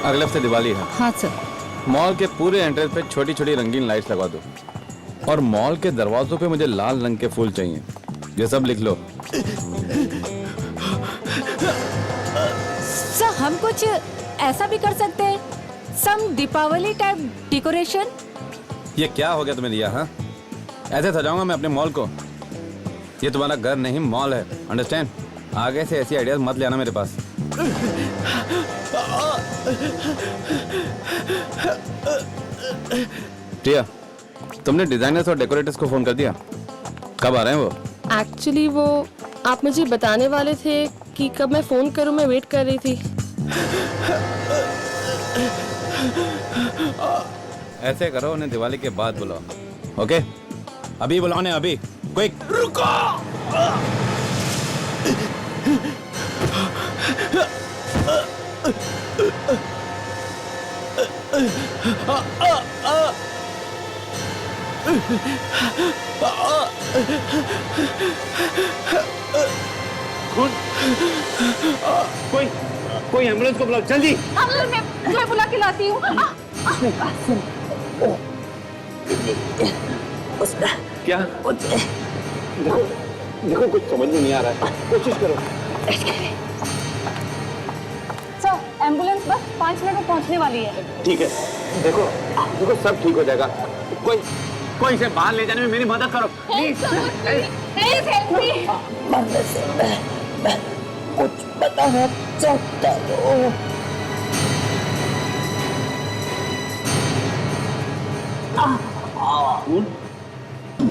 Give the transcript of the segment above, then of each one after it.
अगले हफ्ते दिवाली है। हाँ सर। मॉल के पूरे एंट्रेंस पे छोटी छोटी रंगीन लाइट्स लगवा दो और मॉल के दरवाजों पे मुझे लाल रंग के फूल चाहिए। ये सब लिख लो। सर हम कुछ ऐसा भी कर सकते हैं, सम दीपावली टाइप डेकोरेशन। ये क्या हो गया तुम्हें दिया? हाँ, ऐसे सजाऊंगा मैं अपने मॉल को? ये तुम्हारा घर नहीं मॉल है, अंडरस्टैंड? आगे से ऐसी आइडियाज मत ले आना मेरे पास। प्रिया, तुमने डिजाइनर्स और डेकोरेटर्स को फोन कर दिया? कब आ रहे हैं वो? एक्चुअली वो आप मुझे बताने वाले थे कि कब मैं फोन करूं, मैं वेट कर रही थी। ऐसे करो, उन्हें दिवाली के बाद बुलाओ। ओके, अभी बुलाओ ने, अभी क्विक। रुको। कोई एम्बुलेंस को बुलाओ जल्दी। मैं बुला के लाती हूँ। क्या? देखो कुछ समझ में नहीं आ रहा है, कोशिश करो। सर एम्बुलेंस बस 5 मिनट में पहुँचने वाली है। ठीक है, देखो सब ठीक हो जाएगा। कोई इसे बाहर ले जाने में मेरी मदद करो प्लीज। मरने से मैं कुछ बताना चाहता हूँ।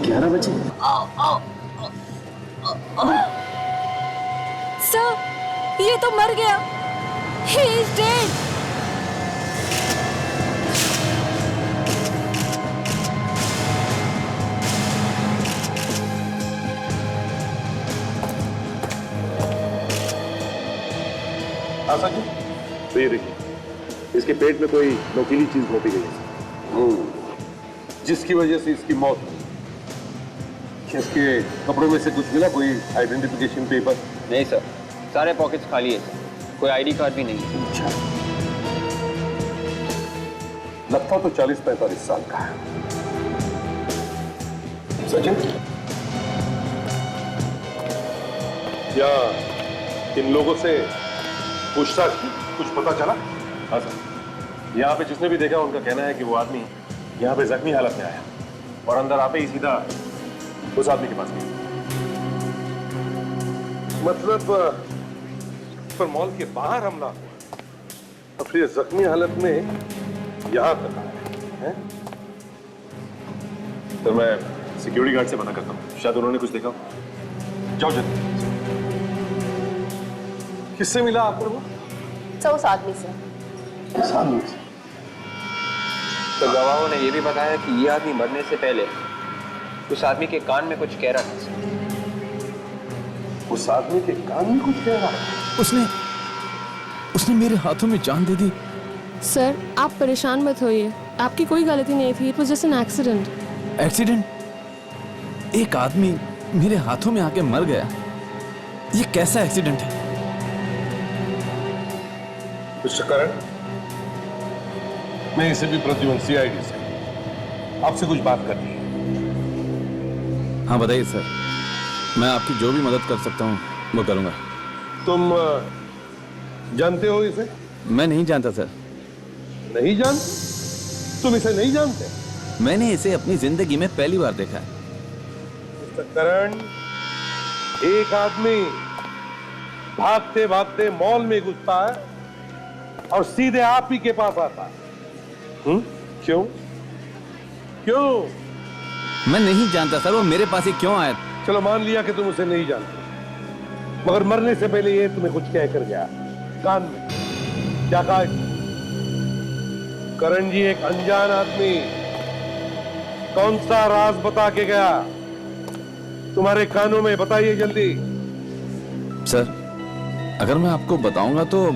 11 बजे। सर ये तो मर गया। He is dead. Asha ji, तो ये देखिए, इसके पेट में कोई नोकीली चीज घोंपी गई है, जिसकी वजह से इसकी मौत हुई। इसके कपड़ों में से कुछ मिला? कोई आइडेंटिफिकेशन पेपर? नहीं सर, सारे पॉकेट्स खाली है सर, कोई आईडी कार्ड भी नहीं है। अच्छा, लगता तो 40-45 साल का है। सचिन, क्या इन लोगों से पूछताछ की? कुछ पता चला? हाँ सर, यहाँ पे जिसने भी देखा उनका कहना है कि वो आदमी यहाँ पे जख्मी हालत में आया और अंदर आते ही सीधा उस आदमी के पास गया। मतलब पर मॉल के बाहर हमला हुआ और फिर जख्मी हालत में यहाँ तक आया है? तो मैं सिक्योरिटी गार्ड से पता करता हूँ, शायद उन्होंने कुछ देखा। जाओ जल्दी। किससे मिला आपको वो? सर उस आदमी से। तो गवाहों ने यह भी बताया कि ये आदमी मरने से पहले उस आदमी के कान में कुछ कह रहा था। उस आदमी के कान में कुछ कह रहा है? उसने मेरे हाथों में जान दे दी। सर आप परेशान मत होइए, आपकी कोई गलती नहीं थी। It was just an accident. Accident? एक आदमी मेरे हाथों में आके मर गया, ये कैसा एक्सीडेंट है? मिस्टर करण, मैं इसे भी प्रद्युमन सीआईडी से आपसे कुछ बात करनी है। हाँ बताइए सर, मैं आपकी जो भी मदद कर सकता हूँ वो करूँगा। तुम जानते हो इसे? मैं नहीं जानता सर। नहीं जानते? तुम इसे नहीं जानते? मैंने इसे अपनी जिंदगी में पहली बार देखा है। मिस्टर करण, एक आदमी भागते भागते मॉल में घुसता है और सीधे आप ही के पास आता है। क्यों? क्यों? मैं नहीं जानता सर, वो मेरे पास ही क्यों आया? चलो मान लिया कि तुम उसे नहीं जानते, मगर मरने से पहले ये तुम्हें कुछ कह कर गया कान में। क्या कहा? करण जी, एक अनजान आदमी कौन सा राज बता के गया तुम्हारे कानों में? बताइए जल्दी। सर, अगर मैं आपको बताऊंगा तो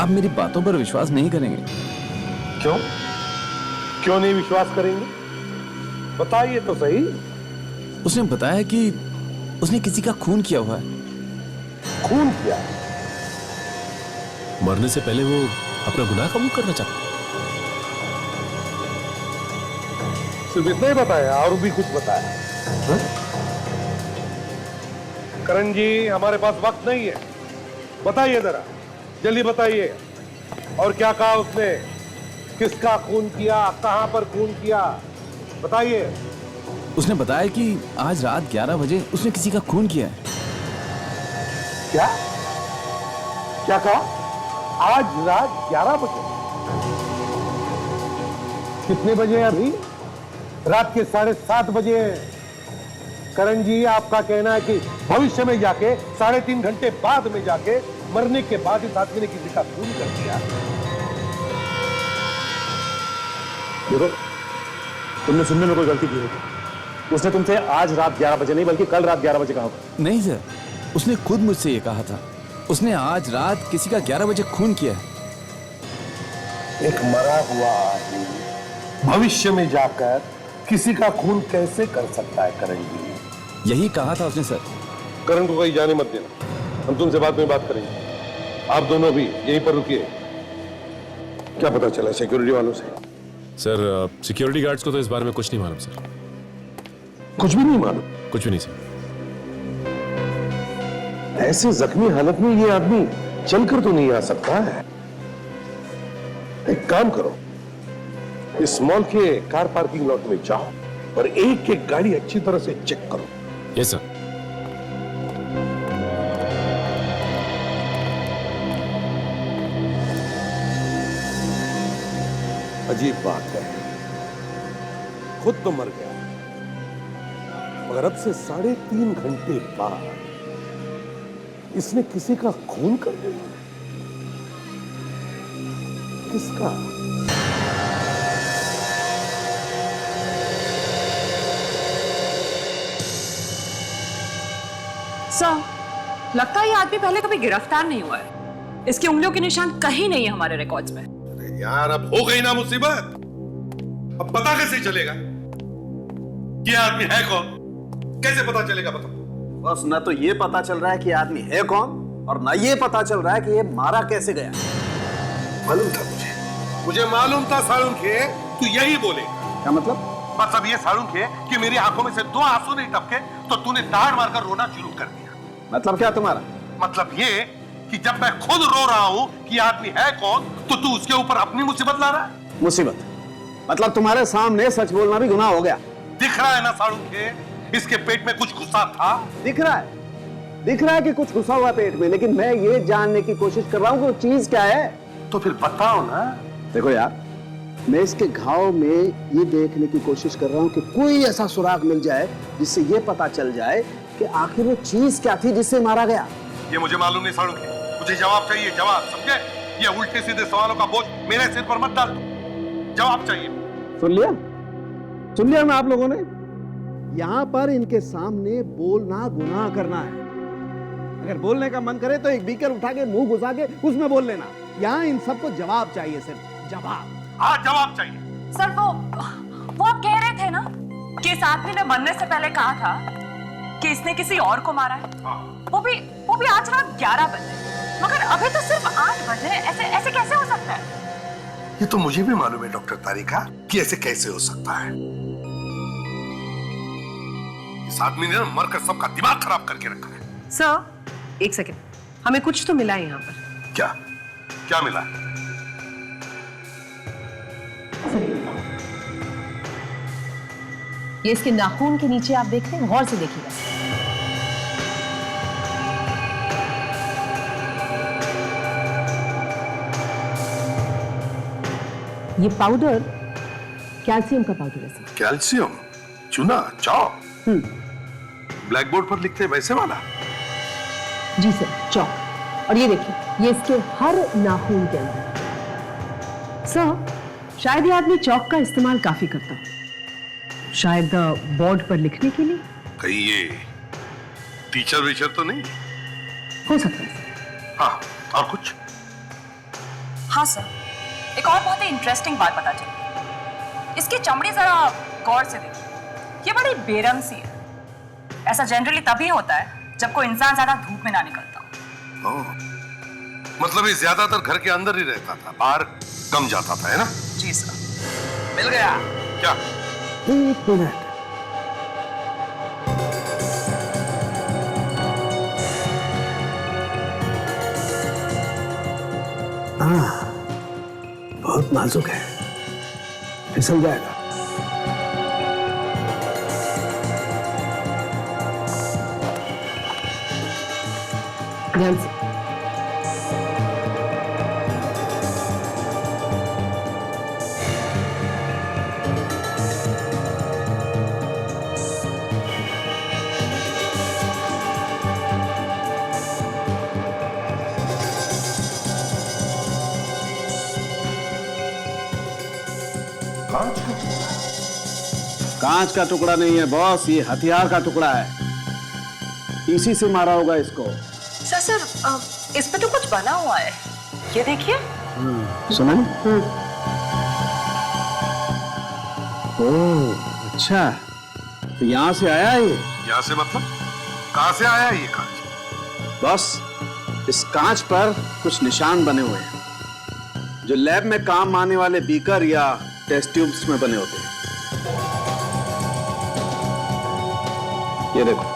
आप मेरी बातों पर विश्वास नहीं करेंगे। क्यों? क्यों नहीं विश्वास करेंगे? बताइए तो सही। उसने बताया कि उसने किसी का खून किया हुआ है। खून किया? मरने से पहले वो अपना गुनाह कबूल करना चाहता हूं। सिर्फ इतना ही बताया और भी कुछ बताया? हाँ? करण जी, हमारे पास वक्त नहीं है, बताइए जरा, जल्दी बताइए। और क्या कहा उसने? किसका खून किया, कहां पर खून किया, बताइए। उसने बताया कि आज रात 11 बजे उसने किसी का खून किया है। क्या क्या कहा? आज रात 11 बजे? कितने बजे हैं अभी? रात के 7:30 बजे हैं। करण जी, आपका कहना है कि भविष्य में जाके 3.5 घंटे बाद में जाके मरने के बाद इस आदमी ने किसी का खून कर दिया। देखो, तुमने सुनने में कोई गलती की होगी। उसने तुमसे आज रात 11 बजे नहीं बल्कि कल रात 11 बजे कहा होगा। नहीं सर, उसने खुद मुझसे ये कहा था। उसने आज रात किसी का 11 बजे खून किया है। एक मरा हुआ आदमी भविष्य में जाकर किसी का खून कैसे कर सकता है करण जी? यही कहा था उसने सर। करण को कहीं जाने मत देना, हम तुमसे बाद में बात करेंगे। आप दोनों भी यहीं पर रुकिए। क्या पता चला सिक्योरिटी वालों से? सर, सिक्योरिटी गार्ड्स को तो इस बारे में कुछ नहीं मालूम सर। कुछ भी नहीं मालूम? कुछ भी नहीं सर। ऐसे जख्मी हालत में ये आदमी चलकर तो नहीं आ सकता है। एक काम करो, इस मॉल के कार पार्किंग लॉट में जाओ और एक एक गाड़ी अच्छी तरह से चेक करो। Yes sir. अजीब बात है, खुद तो मर गया मगर अब से 3.5 घंटे बाद इसने किसी का खून कर दिया। किसका? सर, लगता है ये आदमी पहले कभी गिरफ्तार नहीं हुआ है। इसकी उंगलियों के निशान कहीं नहीं है हमारे रिकॉर्ड्स में। अरे यार, अब हो गई ना मुसीबत। अब पता कैसे चलेगा ये आदमी है कौन? कैसे पता चलेगा बताओ? बस न तो ये पता चल रहा है कि आदमी है कौन और ना ये पता चल रहा है कि ये मारा कैसे गया। मालूम था मुझे मालूम था साळुंखे, तू यही बोलेगा। क्या मतलब? मतलब ये साळुंखे कि मेरी आंखों में से 2 आंसू नहीं टपके तो तूने दाढ़ मारकर रोना शुरू कर दिया। मतलब क्या तुम्हारा? मतलब ये कि जब मैं खुद रो रहा हूं कि आदमी है कौन तो तू उसके ऊपर अपनी मुसीबत ला रहा है। मुसीबत? मतलब तुम्हारे सामने सच बोलना भी गुनाह हो गया। दिख रहा है ना साळुंखे, इसके पेट में कुछ घुसा था। दिख रहा है कि कुछ घुसा हुआ पेट में, लेकिन मैं ये जानने की कोशिश कर रहा हूं कि वो चीज क्या है। तो फिर बताओ ना। देखो यार, मैं इसके घाव में ये देखने की कोशिश कर रहा हूं कि कोई ऐसा सुराग मिल जाए जिससे ये पता चल जाए कि आखिर वो चीज क्या थी जिससे मारा गया। ये मुझे मालूम नहीं साळुंखे, मुझे जवाब चाहिए, जवाब, समझे? ये उल्टे सीधे सवालों का बोझ मेरे सिर पर मत डाल दो, जवाब चाहिए। सुन लिया ना आप लोगों ने? यहां पर इनके सामने बोलना गुनाह करना है। अगर बोलने का मन करे तो एक बीकर उठा के मुंह घुसा के उसमें बोल लेना। यहां इन सबको जवाब चाहिए, सिर्फ जवाब। हाँ, जवाब चाहिए। सर, वो आप कह रहे थे ना कि इस आदमी ने मरने से पहले कहा था कि इसने किसी और को मारा है। वो भी आज रात 11 बजे, मगर अभी तो सिर्फ 8 बजे। ऐसे कैसे हो सकता है? ये तो मुझे भी मालूम है डॉक्टर तारिका कि ऐसे कैसे हो सकता है। इस आदमी ने मरकर सबका दिमाग खराब करके रखा है। सर, एक सेकेंड, हमें कुछ तो मिला है यहाँ पर। क्या मिला? ये इसके नाखून के नीचे आप देखते हैं, गौर से देखिएगा। ये पाउडर कैल्शियम का पाउडर है सर। कैल्शियम? चूना, चौक? ब्लैक बोर्ड पर लिखते वैसे वाला? जी सर, चौक। और ये देखिए, ये इसके हर नाखून के अंदर। सर, शायद ये आदमी चौक का इस्तेमाल काफी करता है, शायद बोर्ड पर लिखने के लिए। कहीं ये टीचर वीचर तो नहीं? हो सकता है सर। हाँ, और कुछ? हाँ सर, एक और बहुत ही इंटरेस्टिंग बात पता चली। इसकी चमड़ी जरा गौर से देखिए, ये बड़ी बेरंग सी है। ऐसा जनरली तभी होता है जब कोई इंसान ज्यादा धूप में ना निकलता हो। मतलब ये ज्यादातर घर के अंदर ही रहता था, बाहर कम जाता था, है ना? जी सर। मिल गया। क्या? एक मिनट। हाँ, बहुत नाजुक है, फिसल जाएगा। ध्यान से। कांच का टुकड़ा नहीं है बॉस, ये हथियार का टुकड़ा है। इसी से मारा होगा इसको। सर इस पे तो कुछ बना हुआ है, ये देखिए। सुना? ओह अच्छा, तो यहाँ से आया है ये? यहाँ से मतलब कहाँ से आया ये कांच? बॉस, इस कांच पर कुछ निशान बने हुए हैं जो लैब में काम आने वाले बीकर या टेस्ट ट्यूब्स में बने होते हैं। ये देखो।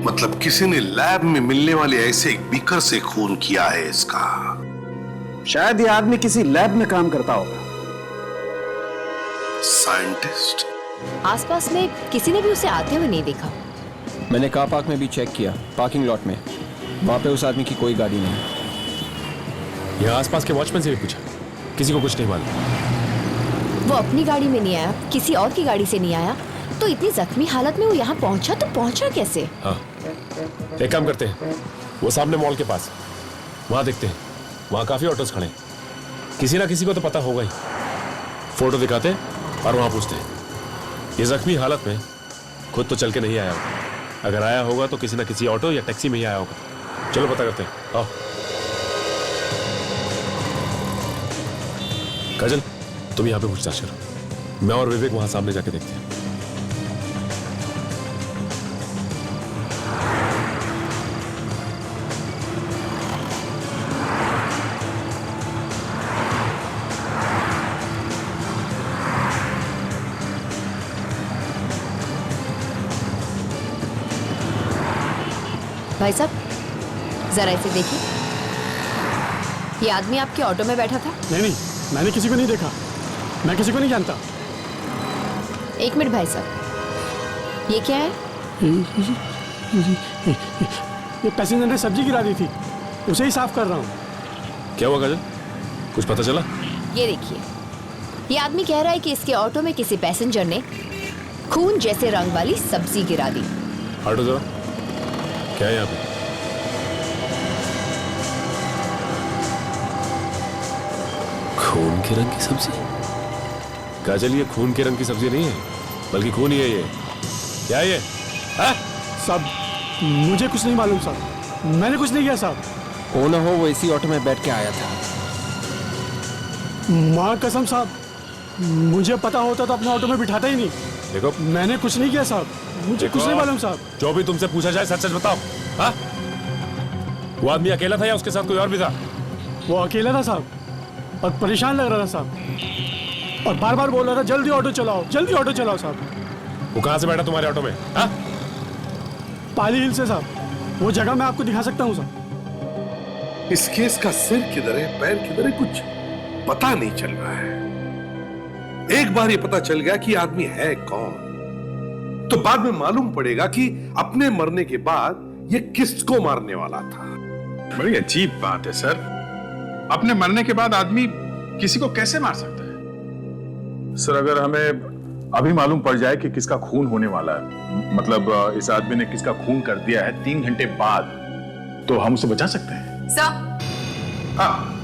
मतलब किसी ने लैब में मिलने वाले ऐसे एक बीकर से खून किया है इसका। शायद ये आदमी किसी लैब में काम करता होगा। साइंटिस्ट? आसपास में किसी ने भी उसे आते हुए नहीं देखा। मैंने कार पार्क में भी चेक किया, पार्किंग लॉट में, वहां पे उस आदमी की कोई गाड़ी नहीं। यहाँ आसपास के वॉचमैन से भी पूछा, किसी को कुछ नहीं मालूम। वो अपनी गाड़ी में नहीं आया, किसी और की गाड़ी से नहीं आया, तो इतनी जख्मी हालत में वो यहाँ पहुंचा तो पहुंचा कैसे? हाँ, एक काम करते हैं, वो सामने मॉल के पास, वहां देखते हैं, वहां काफी ऑटोस खड़े हैं, किसी ना किसी को तो पता होगा ही। फोटो दिखाते हैं और वहां पूछते हैं। ये जख्मी हालत में खुद तो चल के नहीं आया होगा, अगर आया होगा तो किसी ना किसी ऑटो या टैक्सी में ही आया होगा। चलो पता करते हैं, आओ। काजल, तुम यहाँ पे पूछताछ करो, मैं और विवेक वहां सामने जाके देखते हैं। भाई साहब, जरा इसे देखिए। ये आदमी आपके ऑटो में बैठा था? नहीं, मैंने किसी को नहीं देखा, मैं किसी को नहीं जानता। एक मिनट भाई साहब, ये क्या है? ये पैसेंजर ने सब्जी गिरा दी थी, उसे ही साफ कर रहा हूँ। क्या हुआ काजल, कुछ पता चला? ये देखिए, ये आदमी कह रहा है कि इसके ऑटो में किसी पैसेंजर ने खून जैसे रंग वाली सब्जी गिरा दी। हटो जरा, क्या है यहाँ पे? खून के रंग की सब्जी? काजल, ये खून के रंग की सब्जी नहीं है, बल्कि खून ही है ये। क्या है ये? साहब, मुझे कुछ नहीं मालूम साहब, मैंने कुछ नहीं किया साहब। हो ना हो वो इसी ऑटो में बैठ के आया था। माँ कसम साहब, मुझे पता होता तो अपने ऑटो में बिठाता ही नहीं। देखो, मैंने कुछ नहीं किया साहब, मुझे कुछ नहीं मालूम साहब। जो भी तुमसे पूछा जाए सच सच बताओ। हाँ? वो आदमी अकेला था या उसके साथ कोई और भी था? वो अकेला था साहब, और परेशान लग रहा था साहब, और बार बार बोल रहा था जल्दी ऑटो चलाओ, जल्दी ऑटो चलाओ साहब। वो कहाँ से बैठा तुम्हारे ऑटो में? हाँ? पाली हिल से साहब, वो जगह मैं आपको दिखा सकता हूँ साहब। इस केस का सिर किधर है, पैर किधर है, कुछ पता नहीं चल रहा है। एक बार ये पता चल गया कि आदमी है कौन, तो बाद में मालूम पड़ेगा कि अपने मरने के बाद ये किसको मारने वाला था। बड़ी अजीब बात है सर, अपने मरने के बाद आदमी किसी को कैसे मार सकता है? सर, अगर हमें अभी मालूम पड़ जाए कि किसका खून होने वाला है, मतलब इस आदमी ने किसका खून कर दिया है 3 घंटे बाद, तो हम उसे बचा सकते हैं। सर, हाँ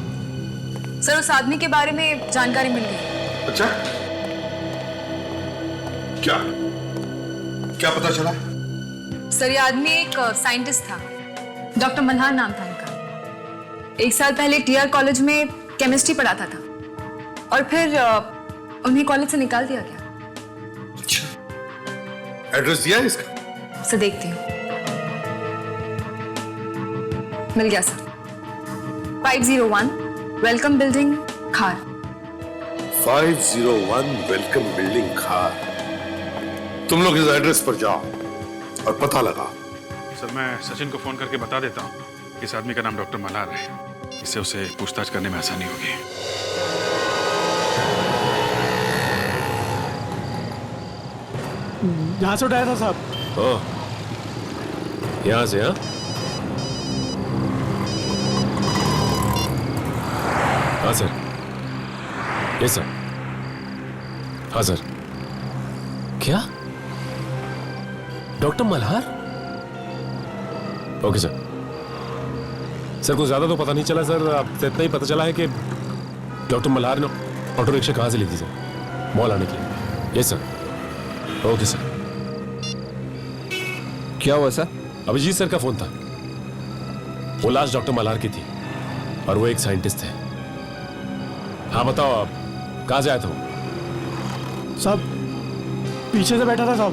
सर, उस आदमी के बारे में जानकारी मिल गई। अच्छा, क्या क्या पता चला? सर, ये आदमी एक साइंटिस्ट था, डॉक्टर मल्हार नाम था इनका। 1 साल पहले टीआर कॉलेज में केमिस्ट्री पढ़ाता था और फिर उन्हें कॉलेज से निकाल दिया गया। एड्रेस दिया है इसका? सर देखती हूँ। मिल गया सर। 501 वेलकम बिल्डिंग खार। 501 वेलकम बिल्डिंग खार। तुम लोग इस एड्रेस पर जाओ और पता लगाओ। सर मैं सचिन को फोन करके बता देता हूँ, इस आदमी का नाम डॉक्टर मल्हार है, इससे उसे पूछताछ करने में आसानी होगी। यहाँ से उठाया था साहब। ओह, यहाँ से? हाँ, हाँ सर। Yes sir. हाँ सर। क्या doctor Malhar? Okay sir. Sir कुछ ज्यादा तो पता नहीं चला सर, आपसे इतना ही पता चला है कि डॉक्टर मल्हार ने ऑटो रिक्शा कहाँ से ली थी सर मॉल आने के लिए। Yes sir. Okay sir. क्या हुआ सर? अभिजीत सर का फोन था। वो लाश डॉक्टर मल्हार की थी और वो एक साइंटिस्ट थे। हाँ बताओ, आप कहाँ से आए थे? साहब पीछे से बैठा था साहब,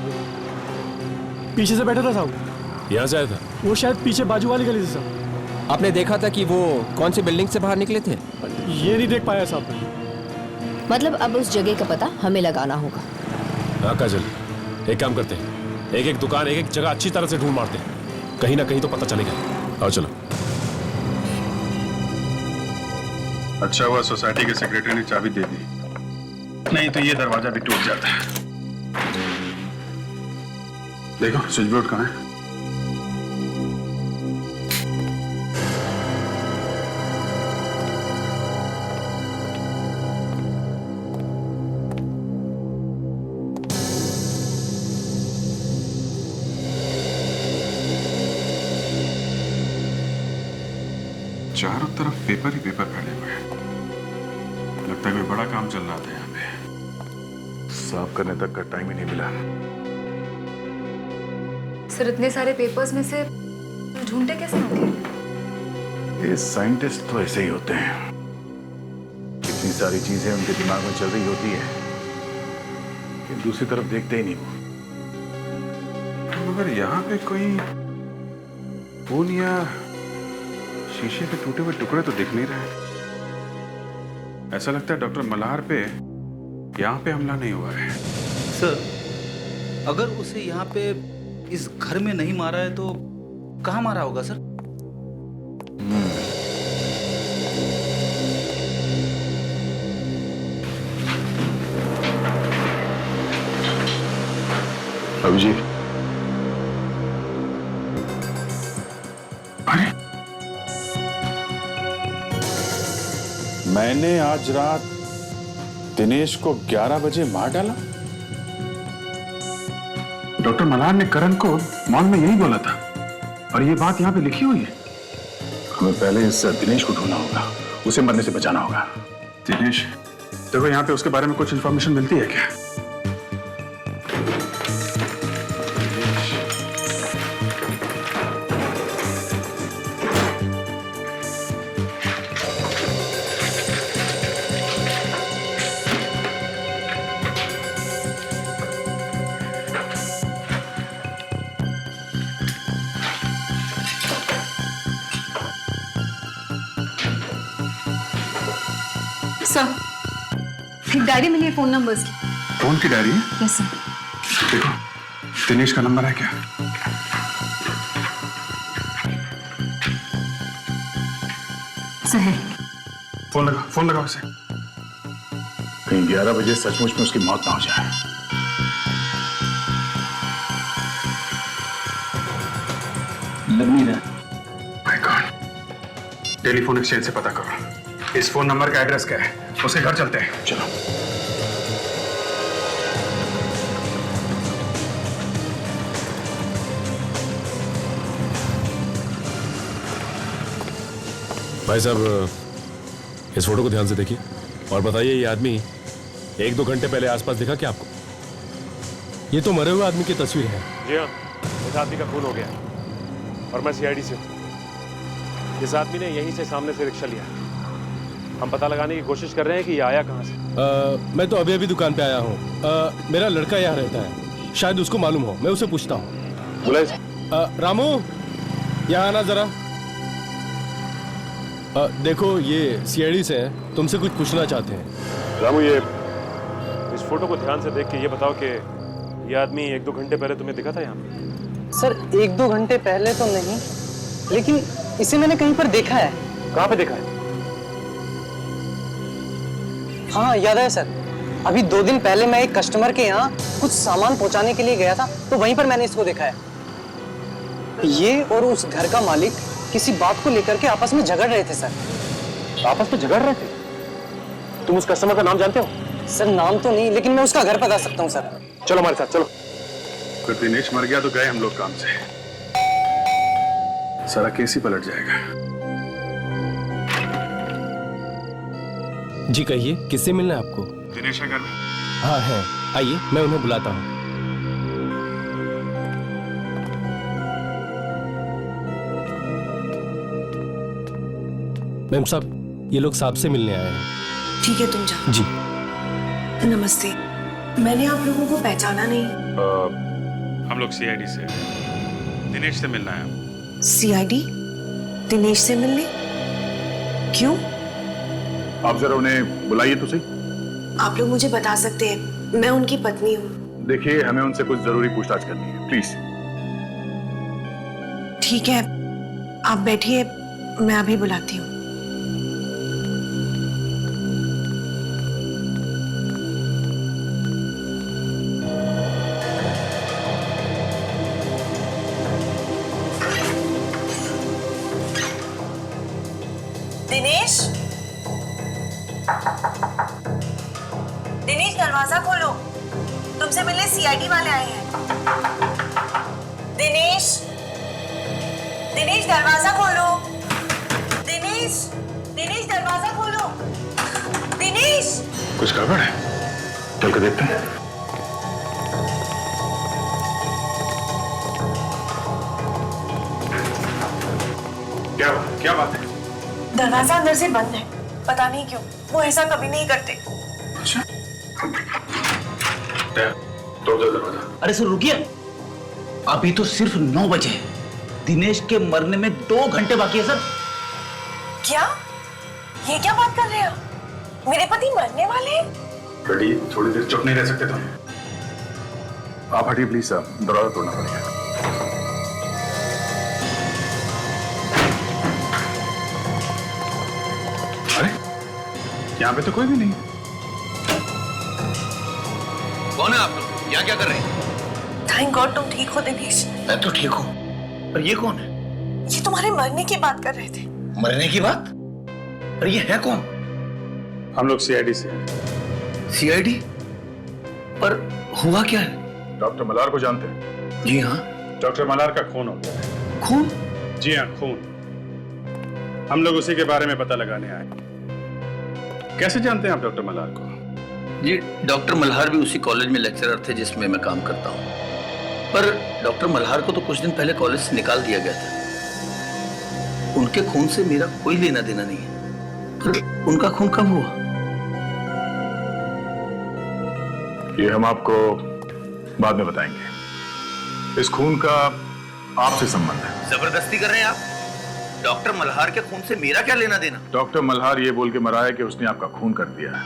पीछे से बैठा था साहब। यहाँ से आया था? वो शायद पीछे बाजू वाली गली से साहब। आपने देखा था कि वो कौन सी बिल्डिंग से बाहर निकले थे? ये नहीं देख पाया साहब। मतलब अब उस जगह का पता हमें लगाना होगा। हाँ काजल, एक काम करते हैं, एक एक दुकान, एक एक जगह अच्छी तरह से ढूंढ मारते हैं, कहीं ना कहीं तो पता चलेगा। आओ चलो। अच्छा हुआ सोसाइटी के सेक्रेटरी ने चाबी दे दी, नहीं तो ये दरवाजा भी टूट जाता। देखो स्विच बोर्ड कहाँ है? चारों तरफ पेपर ही पेपर फैले हुए हैं। लगता है कोई बड़ा काम चल रहा था यहाँ पे। साफ करने तक का टाइम ही नहीं मिला। सर इतने सारे पेपर्स में से ढूंढते कैसे होंगे? ये साइंटिस्ट तो ऐसे ही होते हैं, कितनी सारी चीजें उनके दिमाग में चल रही होती है कि दूसरी तरफ देखते ही नहीं वो। मगर यहाँ पे कोई खून या शीशे के टूटे हुए टुकड़े तो दिख नहीं रहे। ऐसा लगता है डॉक्टर मल्हार पे यहाँ पे हमला नहीं हुआ है। सर अगर उसे यहाँ पे इस घर में नहीं मारा है तो कहाँ मारा होगा सर? अभिजीत, अरे मैंने आज रात दिनेश को 11 बजे मार डाला। डॉक्टर मल्हार ने करण को मॉल में यही बोला था और ये बात यहाँ पे लिखी हुई है। हमें पहले इस दिनेश को ढूंढना होगा, उसे मरने से बचाना होगा। दिनेश, देखो यहाँ पे उसके बारे में कुछ इंफॉर्मेशन मिलती है क्या? सर एक डायरी मिली है फोन नंबर्स की। कौन की डायरी है? Yes sir. देखो दिनेश का नंबर है क्या? सर है। फोन लगाओ उसे। कहीं 11 बजे सचमुच में उसकी मौत ना हो जाए। लग नहीं रहा। माय गॉड, टेलीफोन एक्सचेंज से पता करो इस फोन नंबर का एड्रेस क्या है, उसके घर चलते हैं। चलो। भाई साहब इस फोटो को ध्यान से देखिए और बताइए, ये आदमी 1-2 घंटे पहले आसपास दिखा क्या आपको? ये तो मरे हुए आदमी की तस्वीर है। जी हाँ, इस आदमी का खून हो गया और मैं सीआईडी से हूँ। इस आदमी ने यहीं से सामने से रिक्शा लिया हम पता लगाने की कोशिश कर रहे हैं कि ये आया कहाँ से। मैं तो अभी अभी दुकान पे आया हूँ। मेरा लड़का यहाँ रहता है, शायद उसको मालूम हो, मैं उसे पूछता हूँ। बुलाइए। रामू, यहाँ आना जरा। देखो ये सीआईडी से हैं, तुमसे कुछ पूछना चाहते हैं। रामू, ये इस फोटो को ध्यान से देख के ये बताओ कि ये आदमी 1-2 घंटे पहले तुम्हें दिखा था यहाँ पे? सर 1-2 घंटे पहले तो नहीं, लेकिन इसे मैंने कहीं पर देखा है। कहाँ पे देखा है? हाँ याद है सर, अभी 2 दिन पहले मैं एक कस्टमर के यहाँ कुछ सामान पहुंचाने के लिए गया था, तो वहीं पर मैंने इसको देखा है। ये और उस घर का मालिक किसी बात को लेकर के आपस में झगड़ रहे थे सर। आपस में झगड़ रहे थे? तुम उस कस्टमर का नाम जानते हो? सर नाम तो नहीं, लेकिन मैं उसका घर बता सकता हूँ सर। चलो हमारे साथ चलो। फिर दिनेश मर गया तो गए हम लोग काम से, सारा केस ही पलट जाएगा। जी कहिए, किससे मिलना है आपको? दिनेश है घर में? हाँ है, आइए मैं उन्हें बुलाता हूँ। मैम साहब, ये लोग साहब से मिलने आए हैं। ठीक है तुम जाओ। जी नमस्ते, मैंने आप लोगों को पहचाना नहीं। हम लोग सीआईडी से, दिनेश से मिलना है। सीआईडी? दिनेश से मिलने? क्यों? आप जरा उन्हें बुलाइए तो सही। आप लोग मुझे बता सकते हैं, मैं उनकी पत्नी हूँ। देखिए, हमें उनसे कुछ जरूरी पूछताछ करनी है, प्लीज। ठीक है, आप बैठिए, मैं अभी बुलाती हूँ। दिनेश, दिनेश दरवाजा खोलो, तुमसे मिलने सीआईडी वाले आए हैं। दिनेश, दिनेश दरवाजा खोलो। दिनेश, दिनेश दरवाजा खोलो। दिनेश। कुछ गड़बड़ है, चल के देखते हैं। क्या बात है? दरवाजा अंदर से बंद है, पता नहीं क्यों, वो ऐसा कभी नहीं करते। अच्छा, तोड़ दो दरवाजा। अरे सर रुकिए, अभी तो सिर्फ 9 बजे हैं। दिनेश के मरने में 2 घंटे बाकी है सर। क्या? ये क्या बात कर रहे हो? मेरे पति मरने वाले हैं? बेटी, थोड़ी देर चुप नहीं रह सकते तुम? आप हटिए प्लीज, दरवाजा तोड़ना पड़ेगा। अरे यहाँ पे तो कोई भी नहीं। कौन है आप लोग? यहाँ क्या कर रहे हैं? थैंक गॉड तुम ठीक हो दिनेश। मैं तो ठीक हूँ, पर ये कौन है? ये तुम्हारे मरने की बात कर रहे थे। मरने की बात? पर ये है कौन? हम लोग सीआईडी से। सीआईडी? पर हुआ क्या है? डॉक्टर मल्हार को जानते हैं? जी हाँ। डॉक्टर मल्हार का खून हो गया है। खून? जी हाँ, खून। हम लोग उसी के बारे में पता लगाने आए। कैसे जानते हैं आप डॉक्टर मल्हार को? जी, डॉक्टर मल्हार भी उसी कॉलेज में लेक्चरर थे जिसमें मैं काम करता हूँ। पर डॉक्टर मल्हार को तो कुछ दिन पहले कॉलेज से निकाल दिया गया था। उनके खून से मेरा कोई लेना देना नहीं है। पर उनका खून कब हुआ? ये हम आपको बाद में बताएंगे। इस खून का आपसे संबंध है। जबरदस्ती कर रहे हैं आप? डॉक्टर मल्हार के खून से मेरा क्या लेना देना? डॉक्टर मल्हार ये बोल के मरा है कि उसने आपका खून कर दिया है।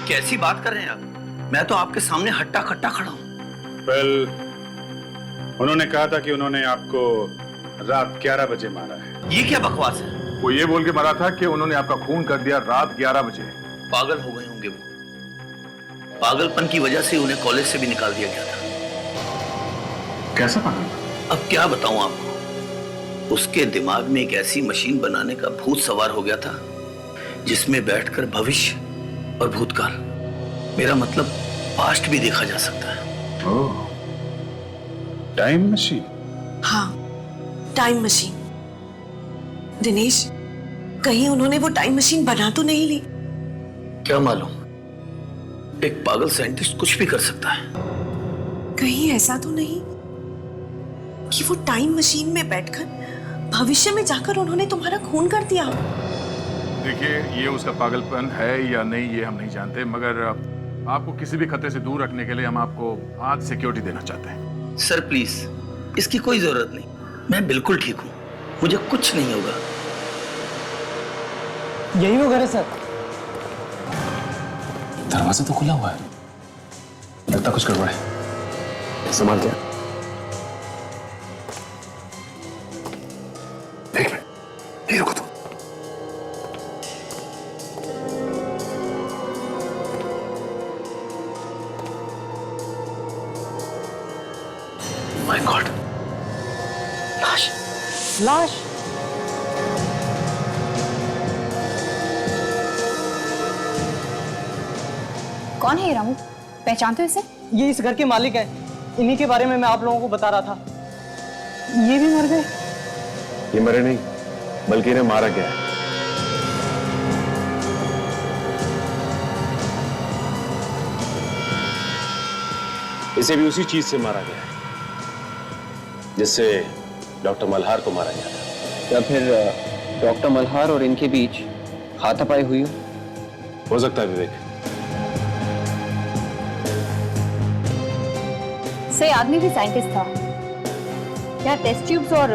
कैसी बात कर रहे हैं आप? मैं तो आपके सामने हट्टा खट्टा खड़ा हूँ। वेल, उन्होंने कहा था कि उन्होंने आपको रात 11 बजे मारा है। ये क्या बकवास है? वो ये बोल के मरा था कि उन्होंने आपका खून कर दिया रात 11 बजे। पागल हो गए होंगे वो। पागलपन की वजह से उन्हें कॉलेज से भी निकाल दिया गया था। कैसा पागल? अब क्या बताऊं आपको? उसके दिमाग में एक ऐसी मशीन बनाने का भूत सवार हो गया था जिसमें बैठकर भविष्य और भूतकाल, मेरा मतलब पास्ट भी देखा जा सकता है। ओह, टाइम मशीन? हाँ, टाइम मशीन। दिनेश, कहीं उन्होंने वो टाइम मशीन बना तो नहीं ली? क्या मालूम, एक पागल साइंटिस्ट कुछ भी कर सकता है। कहीं ऐसा तो नहीं कि वो टाइम मशीन में बैठकर भविष्य में जाकर उन्होंने तुम्हारा खून कर दिया? देखिए, ये उसका पागलपन है या नहीं ये हम नहीं जानते, मगर आपको किसी भी खतरे से दूर रखने के लिए हम आपको आज सिक्योरिटी देना चाहते हैं। सर प्लीज, इसकी कोई जरूरत नहीं, मैं बिल्कुल ठीक हूँ, मुझे कुछ नहीं होगा। यही वो घर है सर। दरवाजा तो खुला हुआ है, लगता कुछ गड़बड़ है। संभाल के। एक मिनट, यही रुको तुम। माय गॉड, लाश, लाश। कौन है ये रामू? पहचानते हो इसे? ये इस घर के मालिक है, इन्हीं के बारे में मैं आप लोगों को बता रहा था। ये भी मर गए? ये मरे नहीं, बल्कि इन्हें मारा गया है। इसे भी उसी चीज से मारा गया है जिससे डॉक्टर मल्हार को मारा गया था। या फिर डॉक्टर मल्हार और इनके बीच हाथापाई हुई हो सकता है विवेक। से आदमी भी साइंटिस्ट था। यहाँ टेस्ट ट्यूब्स और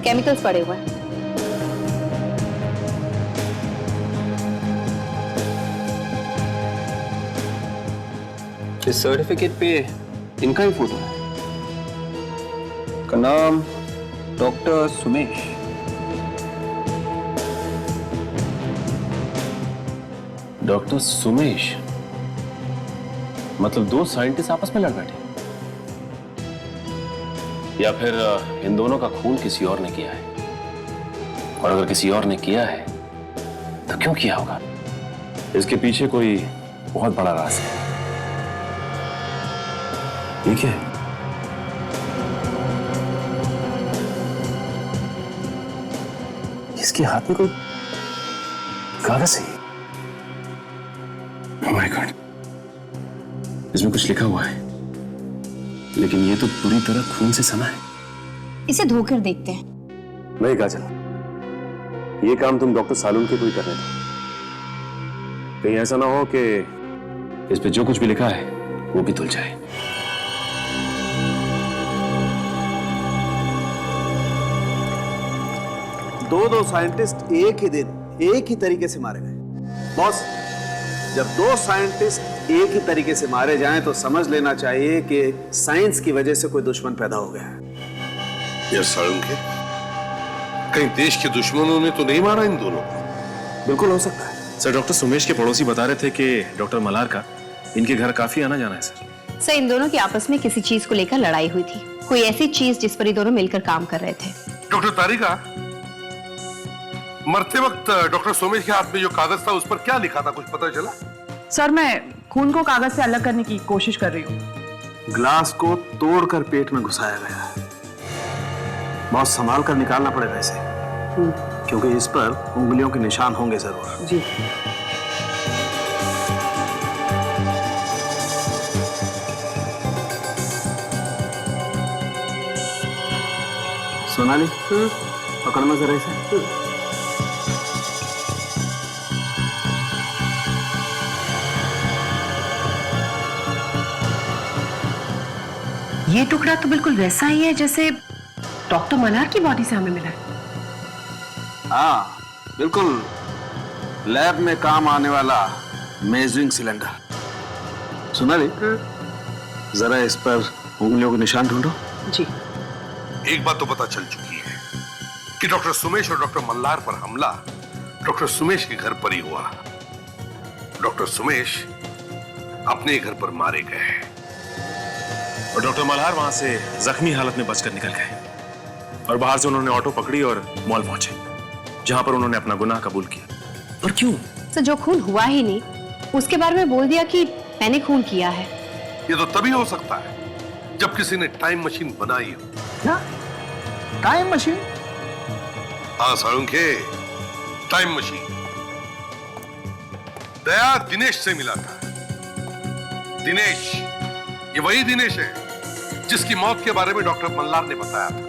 केमिकल्स पड़े हुए हैं। इस सर्टिफिकेट पे इनका ही फोटो है, का नाम डॉक्टर सुमेश। डॉक्टर सुमेश, मतलब दो साइंटिस्ट आपस में लड़ बैठे, या फिर इन दोनों का खून किसी और ने किया है? और अगर किसी और ने किया है तो क्यों किया होगा? इसके पीछे कोई बहुत बड़ा राज है। ठीक है, इसके हाथ में कोई कागज है। ओह माय गॉड, इसमें कुछ लिखा हुआ है, लेकिन ये तो पूरी तरह खून से सना है। इसे धोकर देखते हैं। नहीं काजल, ये काम तुम डॉक्टर सालून के कोई करने दो। कहीं ऐसा ना हो कि इस पे जो कुछ भी लिखा है वो भी धुल जाए। दो साइंटिस्ट एक ही दिन एक ही तरीके से मारे गए। बॉस, जब दो साइंटिस्ट एक ही तरीके से मारे जाएं तो समझ लेना चाहिए कि साइंस की वजह से कोई दुश्मन पैदा हो गया है। यार सालून के, कहीं देश के दुश्मनों ने तो नहीं मारा इन दोनों को? बिल्कुल हो सकता है सर। डॉक्टर सुमेश के पड़ोसी बता रहे थे कि डॉक्टर मल्हार का इनके घर काफी आना जाना है सर। इन दोनों की आपस में किसी चीज को लेकर लड़ाई हुई थी, कोई ऐसी चीज जिस पर ये दोनों मिलकर काम कर रहे थे। डॉक्टर तारिका, मरते वक्त डॉक्टर सोमेश के हाथ में जो कागज था उस पर क्या लिखा था, कुछ पता चला? सर, मैं खून को कागज से अलग करने की कोशिश कर रही हूँ। ग्लास को तोड़कर पेट में घुसाया गया है। बहुत संभाल कर निकालना पड़ेगा इसे, क्योंकि इस पर उंगलियों के निशान होंगे जरूर। जी। सोनाली, पकड़ना जरा इसे। ये टुकड़ा तो बिल्कुल वैसा ही है जैसे डॉक्टर मल्हार की बॉडी से हमें मिला है। हाँ, बिल्कुल लैब में काम आने वाला मेजरिंग सिलेंडर। सोनाली, जरा इस पर उंगलियों के निशान ढूंढो। जी। एक बात तो पता चल चुकी है कि डॉक्टर सुमेश और डॉक्टर मल्हार पर हमला डॉक्टर सुमेश के घर पर ही हुआ। डॉक्टर सुमेश अपने घर पर मारे गए और डॉक्टर मल्हार वहां से जख्मी हालत में बचकर निकल गए और बाहर से उन्होंने ऑटो पकड़ी और मॉल पहुंचे, जहां पर उन्होंने अपना गुनाह कबूल किया। और क्यों? तो जो खून हुआ ही नहीं उसके बारे में बोल दिया कि मैंने खून किया है। ये तो तभी हो सकता है जब किसी ने टाइम मशीन बनाई हो। क्या टाइम मशीन? हाँ साळुंखे, टाइम मशीन। दया दिनेश से मिला था। दिनेश, ये वही दिनेश है जिसकी मौत के बारे में डॉक्टर मल्हार ने बताया था।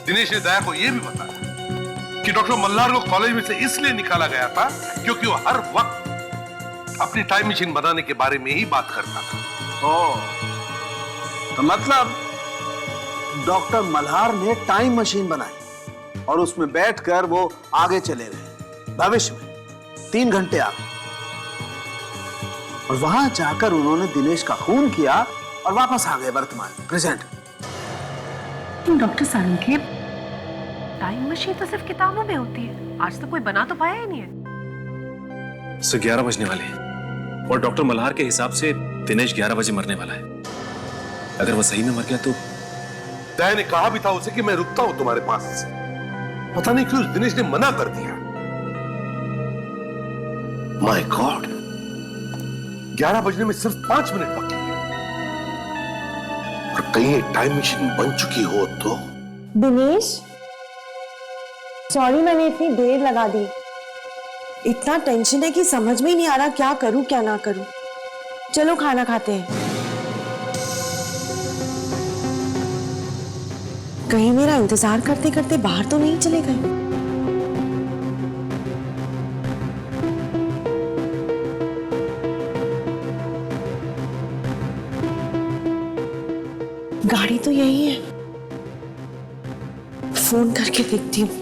दिनेश ने दया को यह भी बताया कि डॉक्टर मल्हार को कॉलेज में से इसलिए निकाला गया था क्योंकि वो हर वक्त अपनी टाइम मशीन बनाने के बारे में ही बात करता था। तो मतलब डॉक्टर मल्हार ने टाइम मशीन बनाई और उसमें बैठकर वो आगे चले गए भविष्य में 3 घंटे आगे, और वहां जाकर उन्होंने दिनेश का खून किया और वापस आ गए वर्तमान प्रेजेंट। डॉक्टर सारंगखेप, टाइम मशीन तो सिर्फ किताबों में होती है, आज तक कोई बना तो पाया ही नहीं है। 11 बजने वाले हैं और डॉक्टर मल्हार के हिसाब से दिनेश 11 बजे मरने वाला है। अगर वो सही में मर गया तो दया ने कहा भी था उसे कि मैं रुकता हूं तुम्हारे पास, पता नहीं क्यों दिनेश ने मना कर दिया। माय गॉड, 11 बजने में सिर्फ 5 मिनट बाकी है और कहीं टाइम मशीन बन चुकी हो तो। दिनेश, सॉरी मैंने इतनी देर लगा दी। इतना टेंशन है कि समझ में ही नहीं आ रहा क्या करूं क्या ना करूं। चलो खाना खाते हैं। कहीं मेरा इंतजार करते करते बाहर तो नहीं चले गए। गाड़ी तो यही है, फोन करके देखती हूँ।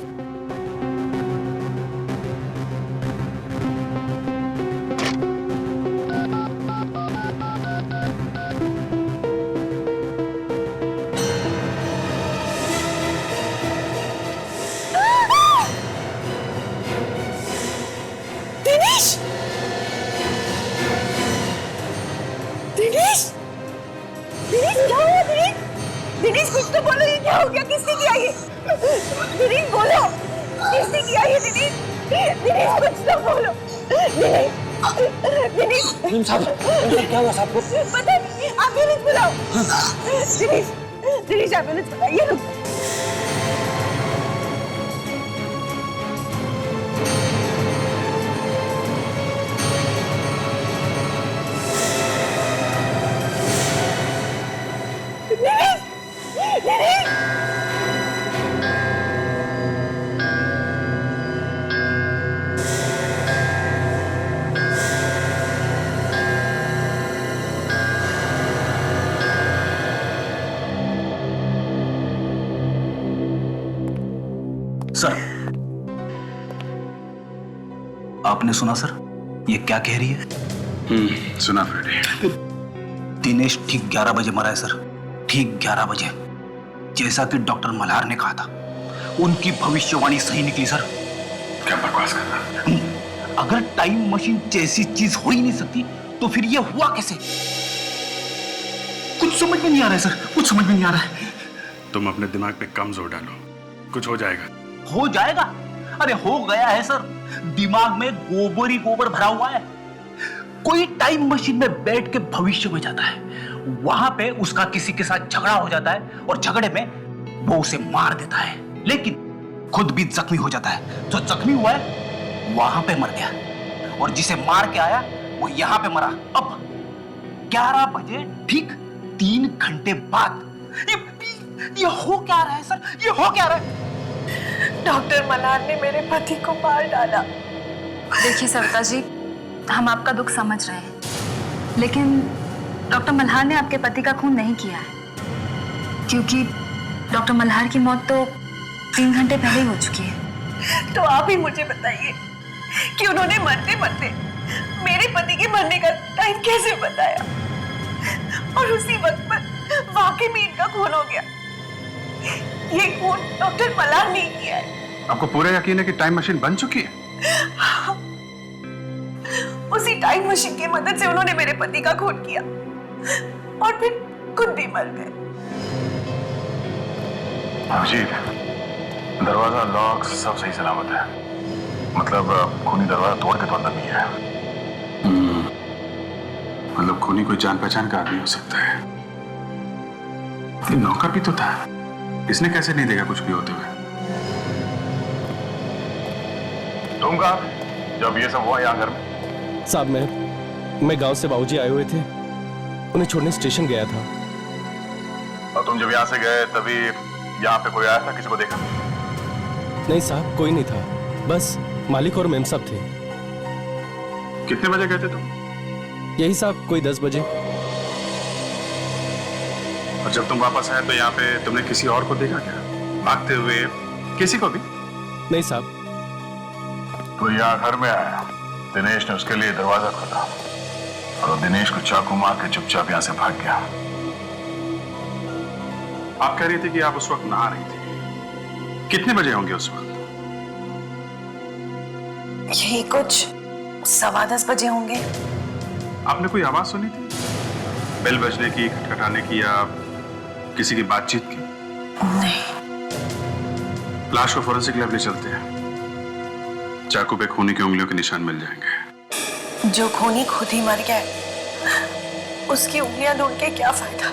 दिनेश! दिनेश! दिनेश क्या हुआ दिनेश? दिनेश कुछ तो बोलो, ये क्या हो गया? किसने किया ये? दिनेश बोलो, किसने किया ये? दिनेश, दिनेश कुछ तो बोलो। दिनेश, दिनेश क्या हुआ साहब को? पता नहीं, एम्बुलेंस बुलाओ। दिनेश, दिनेश एम्बुलेंस बुलाइए। रुक। सर, आपने सुना सर ये क्या कह रही है? सुना फ्रेडी। दिनेश ठीक 11 बजे मरा है सर, ठीक 11 बजे, जैसा कि डॉक्टर मल्हार ने कहा था। उनकी भविष्यवाणी सही निकली सर। क्या बकवास कर रहा? अगर टाइम मशीन जैसी चीज हो ही नहीं सकती तो फिर ये हुआ कैसे? कुछ समझ में नहीं आ रहा है सर, कुछ समझ में नहीं आ रहा है। तुम अपने दिमाग पे कम जोर डालो, कुछ हो जाएगा। हो जाएगा? अरे हो गया है सर, दिमाग में गोबर ही गोबर भरा हुआ है। कोई टाइम मशीन में बैठ के भविष्य में जाता है, वहां पे उसका किसी के साथ झगड़ा हो जाता है और झगड़े में वो उसे मार देता है, लेकिन खुद भी जख्मी हो जाता है। जो जख्मी हुआ है वहां पे मर गया और जिसे मार के आया वो यहां पे मरा। अब 11 बजे ठीक 3 घंटे बाद ये हो क्या रहा है सर? ये हो क्या रहा है? डॉक्टर मल्हार ने मेरे पति को मार डाला। देखिए सविता जी, हम आपका दुख समझ रहे हैं, लेकिन डॉक्टर मल्हार ने आपके पति का खून नहीं किया है, क्योंकि डॉक्टर मल्हार की मौत तो 3 घंटे पहले ही हो चुकी है। तो आप ही मुझे बताइए कि उन्होंने मरते मरते मेरे पति के मरने का टाइम कैसे बताया, और उसी वक्त पर वाकई में इनका खून हो गया। ये खून डॉक्टर मल्हार ने किया है। आपको पूरा यकीन है कि टाइम मशीन बन चुकी है? हाँ। उसी टाइम मशीन की मदद से उन्होंने मेरे पति का खून किया और फिर खुद भी मर गए। अभिजीत, दरवाजा लॉक सब सही सलामत है, मतलब खूनी दरवाजा तोड़ के तो अंदर नहीं है। मतलब खूनी कोई जान पहचान का आदमी हो सकता है। ये नौकर भी तो था, इसने कैसे नहीं देखा कुछ भी होते हुए? तुम कहा जब ये सब हुआ यहाँ घर में? साहब मैं गांव से बाबूजी आए हुए थे, उन्हें छोड़ने स्टेशन गया था। और तुम जब यहाँ से गए तभी यहाँ पे कोई आया था? किसी को देखा? नहीं साहब, कोई नहीं था, बस मालिक और मेम साहब थे। कितने बजे गए थे तुम? यही साहब, कोई 10 बजे। और जब तुम वापस आए तो यहाँ पे तुमने किसी और को देखा क्या, भागते हुए? किसी को भी? नहीं साहब। तो यहाँ घर में आया, दिनेश ने उसके लिए दरवाजा खोला और वो दिनेश को चाकू मार के चुपचाप यहाँ से भाग गया। आप कह रही थी कि आप उस वक्त नहा रही थी, कितने बजे होंगे उस वक्त? यही कुछ 10:15 बजे होंगे। आपने कोई आवाज सुनी थी, बेल बजने की, खटखटाने की, या किसी की बातचीत की? नहीं। लाश को फोरेंसिक लैब ले चलते हैं, चाकू पे खूनी की उंगलियों के निशान मिल जाएंगे। जो खूनी खुद ही मर गया, उसकी उंगलियां ढूंढ के क्या फायदा?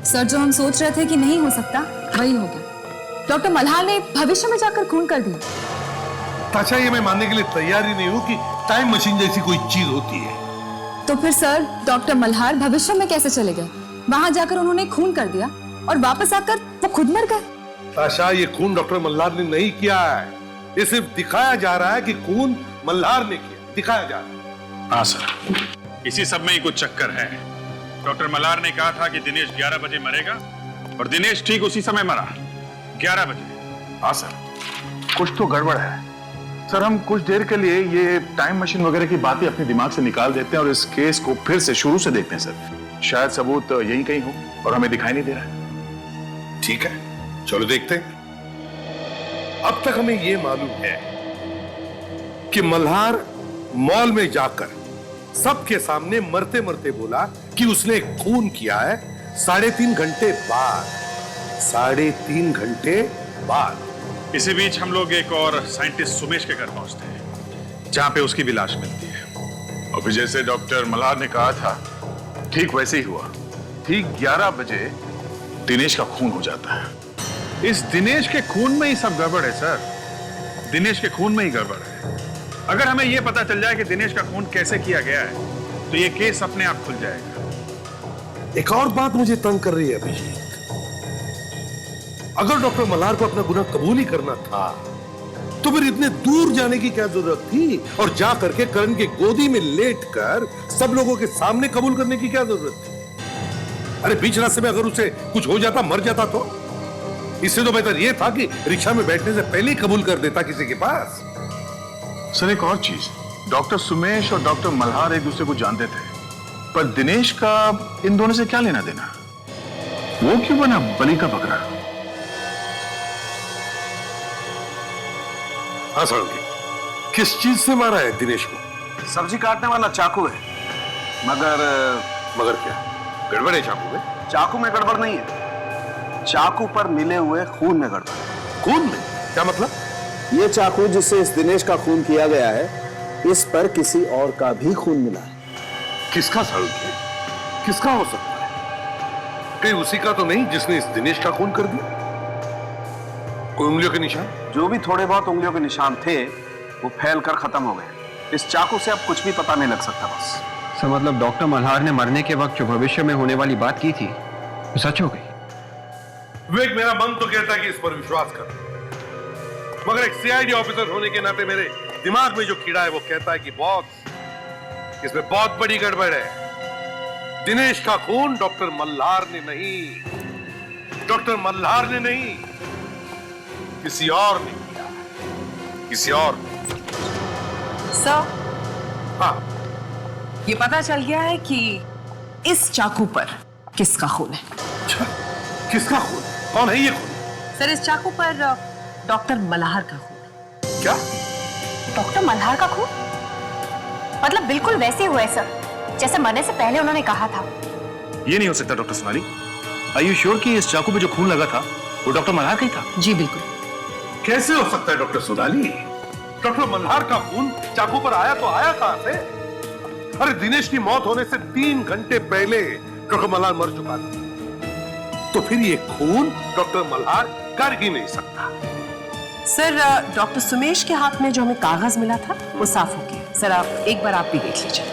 सर, जो हम सोच रहे थे कि नहीं हो सकता, वही हो गया। डॉक्टर मल्हार ने भविष्य में जाकर खून कर दिया। ताशा, ये मैं मानने के लिए तैयार ही नहीं हूं कि टाइम मशीन जैसी कोई चीज होती है। तो फिर सर, डॉक्टर मल्हार भविष्य में कैसे चले गए? वहां जाकर उन्होंने खून कर दिया और वापस आकर वो खुद मर गए। ताशा, ये खून डॉक्टर मल्हार ने नहीं किया है, ये सिर्फ दिखाया जा रहा है कि खून मल्हार ने किया, दिखाया जा रहा है। हाँ सर, इसी सब में ही कुछ चक्कर है। डॉक्टर मल्हार ने कहा था कि दिनेश 11 बजे मरेगा और दिनेश ठीक उसी समय मरा, 11 बजे। हाँ सर, कुछ तो गड़बड़ है सर। हम कुछ देर के लिए ये टाइम मशीन वगैरह की बातें अपने दिमाग से निकाल देते हैं और इस केस को फिर से शुरू से देखते हैं सर। शायद सबूत यहीं कहीं हो और हमें दिखाई नहीं दे रहा है। ठीक है, चलो देखते हैं। अब तक हमें यह मालूम है कि मल्हार मॉल में जाकर सबके सामने मरते मरते बोला कि उसने खून किया है 3.5 घंटे बाद। 3.5 घंटे बाद। इसी बीच हम लोग एक और साइंटिस्ट सुमेश के घर पहुंचते हैं, जहां पे उसकी भी लाश मिलती है। और फिर जैसे डॉक्टर मल्हार ने कहा था, ठीक वैसे ही हुआ। ठीक 11 बजे दिनेश का खून हो जाता है। इस दिनेश के खून में ही सब गड़बड़ है सर, दिनेश के खून में ही गड़बड़ है। अगर हमें यह पता चल जाए कि दिनेश का खून कैसे किया गया है, तो यह केस अपने आप खुल जाएगा। एक और बात मुझे तंग कर रही है अभिषेक। अगर डॉक्टर मल्हार को अपना गुनाह कबूल ही करना था, तो फिर इतने दूर जाने की क्या जरूरत थी, और जा करके करण की गोदी में लेटकर सब लोगों के सामने कबूल करने की क्या जरूरत थी? अरे बीच रास्ते में अगर उसे कुछ हो जाता, मर जाता, तो इससे तो बेहतर यह था कि रिक्शा में बैठने से पहले ही कबूल कर देता किसी के पास। सर, एक और चीज, डॉक्टर सुमेश और डॉक्टर मल्हार एक दूसरे को जानते थे, पर दिनेश का इन दोनों से क्या लेना देना? वो क्यों बना बलि का बकरा? हाँ साड़ू, किस चीज से मारा है दिनेश को? सब्जी काटने वाला चाकू है, मगर क्या गड़बड़ है चाकू में? चाकू में गड़बड़ नहीं है, चाकू पर मिले हुए खून में गड़बड़। खून में? क्या मतलब? ये चाकू जिससे इस दिनेश का खून किया गया है, इस पर किसी और का भी खून मिला है। किसका साड़ू? किसका हो सकता है? कहीं उसी का तो नहीं जिसने इस दिनेश का खून कर दिया? कोई उंगलियों के निशान? जो भी थोड़े बहुत उंगलियों के निशान थे, वो फैल कर खत्म हो गए। इस चाकू से अब कुछ भी पता नहीं लग सकता। बस सर, मतलब डॉक्टर मल्हार ने मरने के वक्त जो भविष्य में होने वाली बात की थी, वो सच हो गई। विवेक, मेरा मन तो कहता है कि इस पर विश्वास कर, मगर एक सीआईडी ऑफिसर होने के नाते मेरे दिमाग में जो कीड़ा है वो कहता है कि बॉस, इसमें बहुत बड़ी गड़बड़ है। दिनेश का खून डॉक्टर मल्हार ने नहीं, डॉक्टर मल्हार ने नहीं, किसी और ने किया, किसी और ने। सर, हाँ, ये पता चल गया है कि इस चाकू पर किसका खून है। किसका खून? कौन है ये खून? सर, इस चाकू पर डॉक्टर मल्हार का खून। क्या? डॉक्टर मल्हार का खून? मतलब बिल्कुल वैसे हुआ है सर, जैसे मरने से पहले उन्होंने कहा था। ये नहीं हो सकता doctor Sonali. Are you sure कि इस चाकू पे जो खून लगा था वो डॉक्टर मल्हार का ही था? जी बिल्कुल। कैसे हो सकता है डॉक्टर सोनाली? डॉक्टर मल्हार का खून चाकू पर आया तो आया कहां से? अरे दिनेश की मौत होने से 3 घंटे पहले डॉक्टर मल्हार मर चुका था, तो फिर ये खून डॉक्टर मल्हार कर ही नहीं सकता। सर, डॉक्टर सुमेश के हाथ में जो हमें कागज मिला था वो साफ हो गया। सर, आप एक बार आप भी देख लीजिए।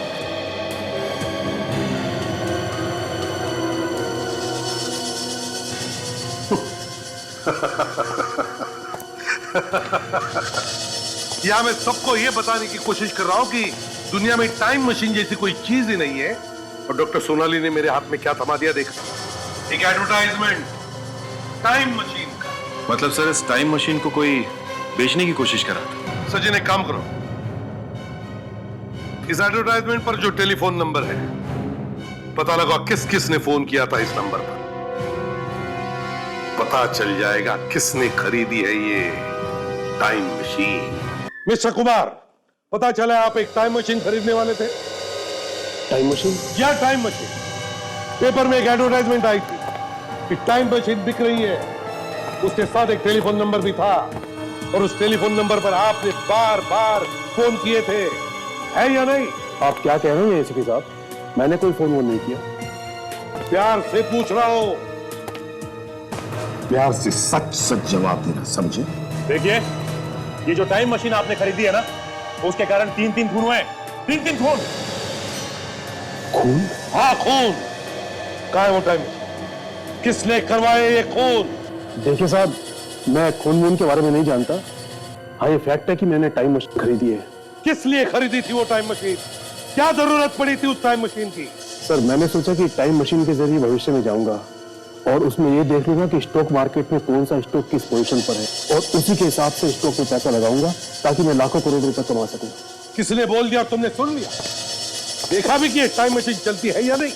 या मैं सबको ये बताने की कोशिश कर रहा हूं कि दुनिया में टाइम मशीन जैसी कोई चीज ही नहीं है। और डॉक्टर सोनाली ने मेरे हाथ में क्या थमा दिया देखा, एक एडवर्टाइजमेंट टाइम मशीन का। मतलब सर इस टाइम मशीन को कोई बेचने की कोशिश कर रहा था। सचिन एक काम करो, इस एडवर्टाइजमेंट पर जो टेलीफोन नंबर है पता लगा किस किस ने फोन किया था इस नंबर पर। पता चल जाएगा किसने खरीदी है ये टाइम मशीन। मिस्टर कुमार, पता चला आप एक टाइम मशीन खरीदने वाले थे। Time machine? क्या टाइम मशीन? पेपर में एक एडवर्टाइजमेंट आई थी कि टाइम मशीन बिक रही है। उसके साथ एक टेलीफोन नंबर भी था और उस टेलीफोन नंबर पर आपने बार बार फोन किए थे, है या नहीं? आप क्या कह रहे हैं एसीपी साहब? मैंने कोई फोन नहीं किया। प्यार से पूछ रहा हूं। प्यार से सच सच जवाब देना, समझे? देखिए, ये जो टाइम मशीन आपने खरीदी है ना, उसके कारण 3 खून हुए। 3 खून। खून? हाँ खून। कहाँ है वो टाइम? किसने करवाए ये खून? देखिए साहब, मैं खून वून के बारे में नहीं जानता। हाँ ये फैक्ट है कि मैंने टाइम मशीन खरीदी है। किस लिए खरीदी थी वो टाइम मशीन? क्या जरूरत पड़ी थी उस टाइम मशीन की? सर मैंने सोचा कि टाइम मशीन के जरिए भविष्य में जाऊंगा और उसमें ये देख लूंगा कि स्टॉक मार्केट में कौन सा स्टॉक किस पोजीशन पर है और उसी के हिसाब से स्टॉक में पैसा लगाऊंगा ताकि मैं लाखों करोड़ रुपए कमा सकूं। किसने बोल दिया और तुमने सुन लिया? देखा भी कि टाइम मशीन चलती है या नहीं?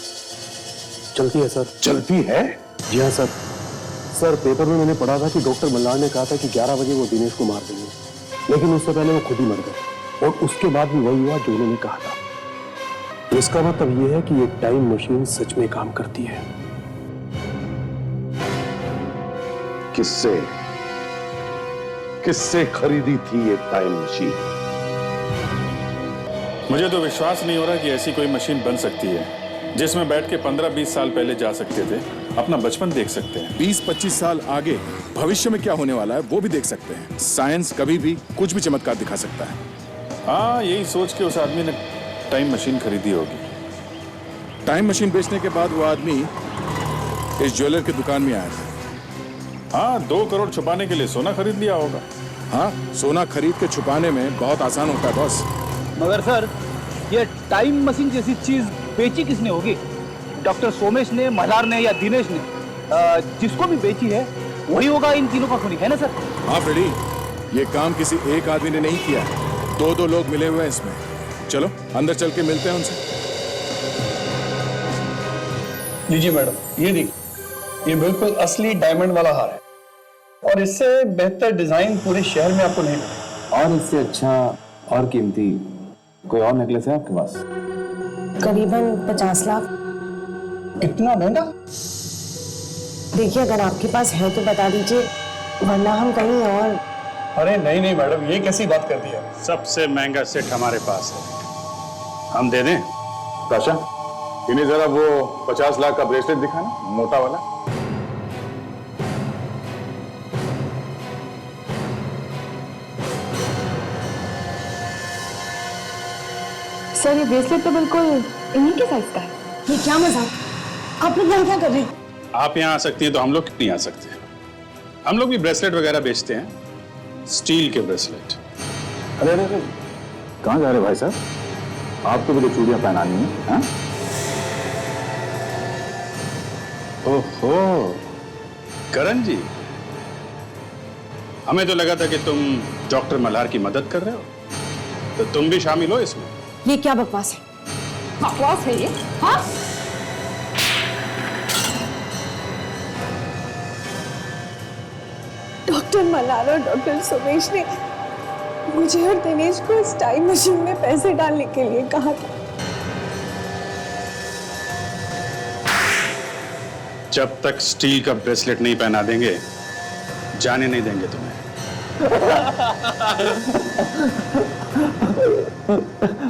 चलती है सर। चलती है? जी हाँ सर। सर पेपर में मैंने पढ़ा था कि डॉक्टर मल्हार ने कहा था कि 11 बजे वो दिनेश को मार देंगे, लेकिन उससे पहले वो खुद ही मर गए और उसके बाद भी वही हुआ जो उन्होंने कहा था। तो इसका मतलब ये है कि ये टाइम मशीन सच में काम करती है। किससे किससे खरीदी थी ये टाइम मशीन? मुझे तो विश्वास नहीं हो रहा कि ऐसी कोई मशीन बन सकती है जिसमें बैठ के 15-20 साल पहले जा सकते थे, अपना बचपन देख सकते हैं। 20-25 साल आगे भविष्य में क्या होने वाला है वो भी देख सकते हैं। साइंस कभी भी कुछ भी चमत्कार दिखा सकता है। हाँ, यही सोच के उस आदमी ने टाइम मशीन खरीदी होगी। टाइम मशीन बेचने के बाद वो आदमी इस ज्वेलर की दुकान में आया था। हाँ, 2 करोड़ छुपाने के लिए सोना खरीद लिया होगा। हाँ, सोना खरीद के छुपाने में बहुत आसान होता है बॉस। मगर सर, ये टाइम मशीन जैसी चीज बेची किसने होगी? डॉक्टर सोमेश ने, मल्हार ने या दिनेश ने? जिसको भी बेची है वही होगा इन तीनों का खूनी, है ना सर? हाँ फ्रेडी, ये काम किसी एक आदमी ने नहीं किया है, 2-2 लोग मिले हुए हैं इसमें। चलो अंदर चल के मिलते हैं उनसे। लीजिए मैडम, ये देखिए, ये बिल्कुल असली डायमंड वाला हार है और इससे बेहतर डिजाइन पूरे शहर में आपको नहीं मिलेगा। और इससे अच्छा और कीमती कोई और नेकलेस है आपके पास? करीबन 50 लाख। इतना महंगा? देखिए अगर आपके पास है तो बता दीजिए, वरना हम कहीं और। अरे नहीं नहीं मैडम, ये कैसी बात कर दी है? सबसे महंगा सेट हमारे पास है, हम दे दें। ताशा, इन्हें जरा वो 50 लाख का ब्रेसलेट दिखाना, मोटा वाला। सर ये ब्रेसलेट तो बिल्कुल इन्हीं के साइज का है। ये क्या मजाक? आप लोग यहाँ क्या कर रहे हैं? आप यहाँ आ सकती हैं तो हम लोग नहीं आ सकते। हम लोग भी ब्रेसलेट वगैरह बेचते हैं, स्टील के ब्रेसलेट। अरे अरे अरे, कहाँ जा रहे भाई साहब? आपको भी तो चूड़ियां पहनानी है, हाँ? ओहो, करण जी, हमें तो लगा था कि तुम डॉक्टर मल्हार की मदद कर रहे हो, तो तुम भी शामिल हो इसमें। ये क्या बकवास है? बकवास है ये? हाँ? डॉक्टर मल्हार और डॉक्टर सोमेश ने मुझे और दिनेश को इस टाइम मशीन में पैसे डालने के लिए कहा था। जब तक स्टील का ब्रेसलेट नहीं पहना देंगे, जाने नहीं देंगे तुम्हें।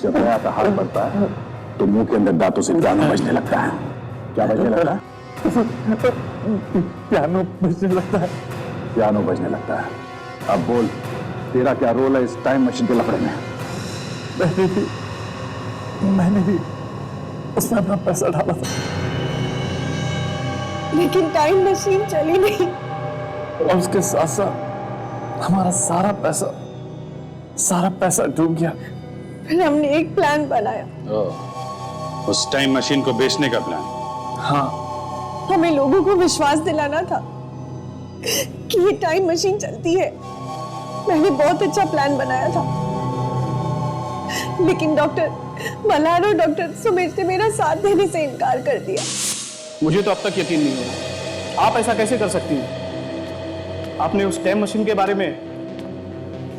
जब नया का हाथ बढ़ता है तो मुंह के अंदर दांतों से पियानो बजने लगता है। क्या बजने लगता है? पियानो बजने लगता है। पियानो बजने लगता है। अब बोल, तेरा क्या रोल है इस टाइम मशीन के लफड़े में? मैंने भी उसमें अपना पैसा डाला था, लेकिन टाइम मशीन चली नहीं। और उसके साथ साथ हमारा सारा पैसा डूब गया। फिर हमने एक प्लान बनाया। उस टाइम मशीन को बेचने का प्लान? हाँ। हमें लोगों को विश्वास दिलाना था कि ये टाइम मशीन चलती है। मैंने बहुत अच्छा प्लान बनाया था, लेकिन डॉक्टर मल्हार और डॉक्टर सुमेश ने मेरा साथ देने से इनकार कर दिया। मुझे तो अब तक यकीन नहीं हुआ, आप ऐसा कैसे कर सकती हैं? आपने उस टाइम मशीन के बारे में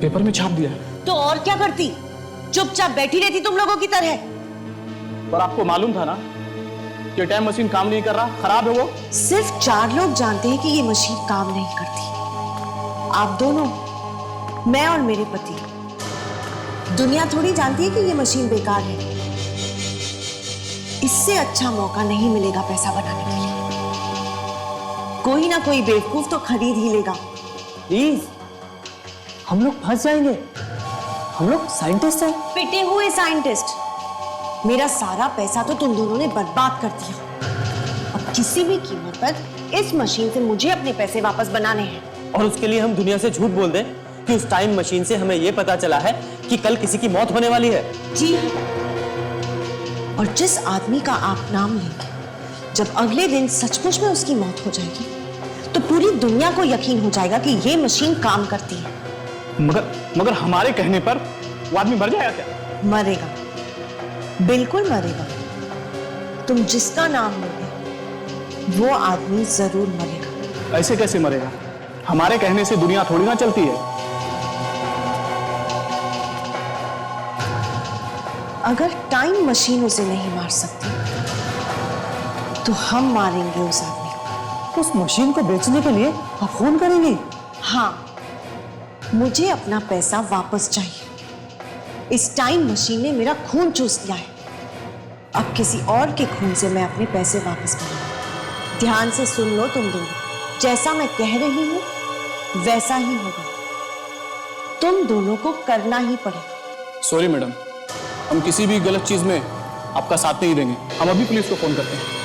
पेपर में छाप दिया। तो और क्या करती? चुपचाप बैठी रहती तुम लोगों की तरह। पर आपको मालूम था ना कि टाइम मशीन काम नहीं कर रहा, खराब है वो। सिर्फ 4 लोग जानते हैं कि ये मशीन काम नहीं करती। आप दोनों, मैं और मेरे पति। दुनिया थोड़ी जानती है कि ये मशीन बेकार है। इससे अच्छा मौका नहीं मिलेगा पैसा बनाने के लिए। कोई ना कोई बेवकूफ तो खरीद ही लेगा। प्लीज, हम लोग फंस जाएंगे। हम लोग साइंटिस्ट हैं। पिटे हुए साइंटिस्ट। मेरा सारा पैसा तो तुम दोनों ने बर्बाद कर दिया। अब किसी भी कीमत पर इस मशीन से मुझे अपने पैसे वापस बनाने हैं। और उसके लिए हम दुनिया से झूठ बोल दें कि उस टाइम मशीन से हमें यह पता चला है कि कल किसी की मौत होने वाली है। जी, और जिस आदमी का आप नाम लेंगे, जब अगले दिन सचमुच में उसकी मौत हो जाएगी, तो पूरी दुनिया को यकीन हो जाएगा कि ये मशीन काम करती है। मगर हमारे कहने पर वो आदमी मर जाएगा क्या? मरेगा, बिल्कुल मरेगा। तुम जिसका नाम लोगे वो आदमी जरूर मरेगा। ऐसे कैसे मरेगा? हमारे कहने से दुनिया थोड़ी ना चलती है। अगर टाइम मशीन उसे नहीं मार सकती, तो हम मारेंगे उस आदमी को। उस मशीन को बेचने के लिए आप फोन करेंगे? हाँ, मुझे अपना पैसा वापस चाहिए। इस टाइम मशीन ने मेरा खून चूस लिया है। अब किसी और के खून से मैं अपने पैसे वापस करूंगा। ध्यान से सुन लो तुम दोनों, जैसा मैं कह रही हूं वैसा ही होगा। तुम दोनों को करना ही पड़ेगा। सॉरी मैडम, हम किसी भी गलत चीज में आपका साथ नहीं देंगे। हम अभी पुलिस को फोन करते हैं।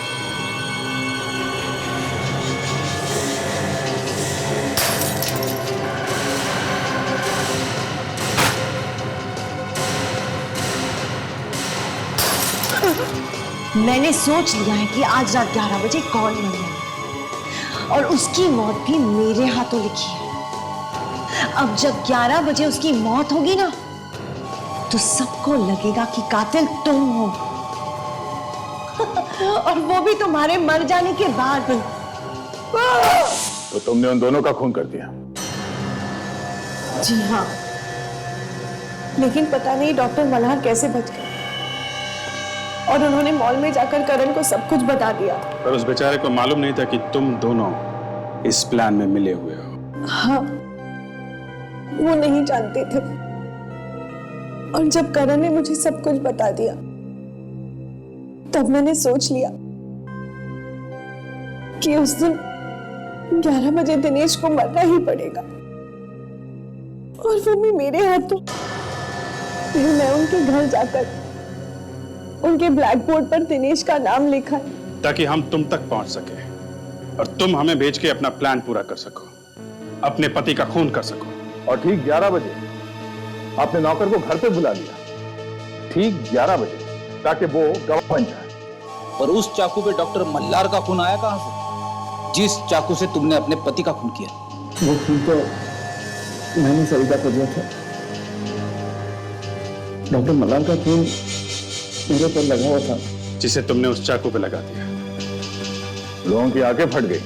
मैंने सोच लिया है कि आज रात 11 बजे कौन मरने वाला है, और उसकी मौत भी मेरे हाथों लिखी है। अब जब 11 बजे उसकी मौत होगी ना, तो सबको लगेगा कि कातिल तुम हो। और वो भी तुम्हारे मर जाने के बाद। तो तुमने उन दोनों का खून कर दिया? जी हाँ, लेकिन पता नहीं डॉक्टर मल्हार कैसे बच गए, और उन्होंने मॉल में जाकर करण को सब कुछ बता दिया। पर उस बेचारे को मालूम नहीं था कि तुम दोनों इस प्लान में मिले हुए हो। हाँ, वो नहीं जानते थे। और जब करण ने मुझे सब कुछ बता दिया, तब मैंने सोच लिया कि उस दिन 11 बजे दिनेश को मरना ही पड़ेगा, और वो भी मेरे हाथों। फिर मैं उनके घर जाकर उनके ब्लैक बोर्ड पर दिनेश का नाम लिखा, ताकि हम तुम तक पहुंच सके और तुम हमें बेच के अपना प्लान पूरा कर सको, अपने पति का खून कर सको। और ठीक 11 बजे आपने नौकर को घर पे बुला लिया, ठीक 11 बजे, ताकि वो गवाह बन जाए। और उस चाकू पे डॉक्टर मल्हार का खून आया कहां से, जिस चाकू से तुमने अपने पति का खून किया? वो खून तो मैंने सरिता को दिया था। डॉक्टर मल्हार का खून मेरे पर लगा हुआ था, जिसे तुमने उस चाकू पे लगा दिया। लोगों की आंखें फट गई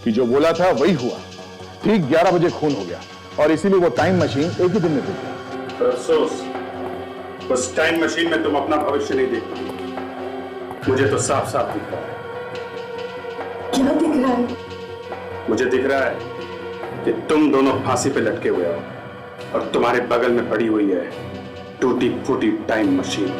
कि जो बोला था वही हुआ। ठीक 11 बजे खून हो गया, और इसीलिए वो टाइम मशीन एक ही दिन में टूट गई। पर अफसोस, उस टाइम मशीन में तुम अपना भविष्य नहीं देख पाओगे। मुझे तो साफ साफ दिख रहा है। क्या दिख रहा है? मुझे दिख रहा है कि तुम दोनों फांसी पे लटके हुए हो, और तुम्हारे बगल में पड़ी हुई है टूटी फूटी टाइम मशीन।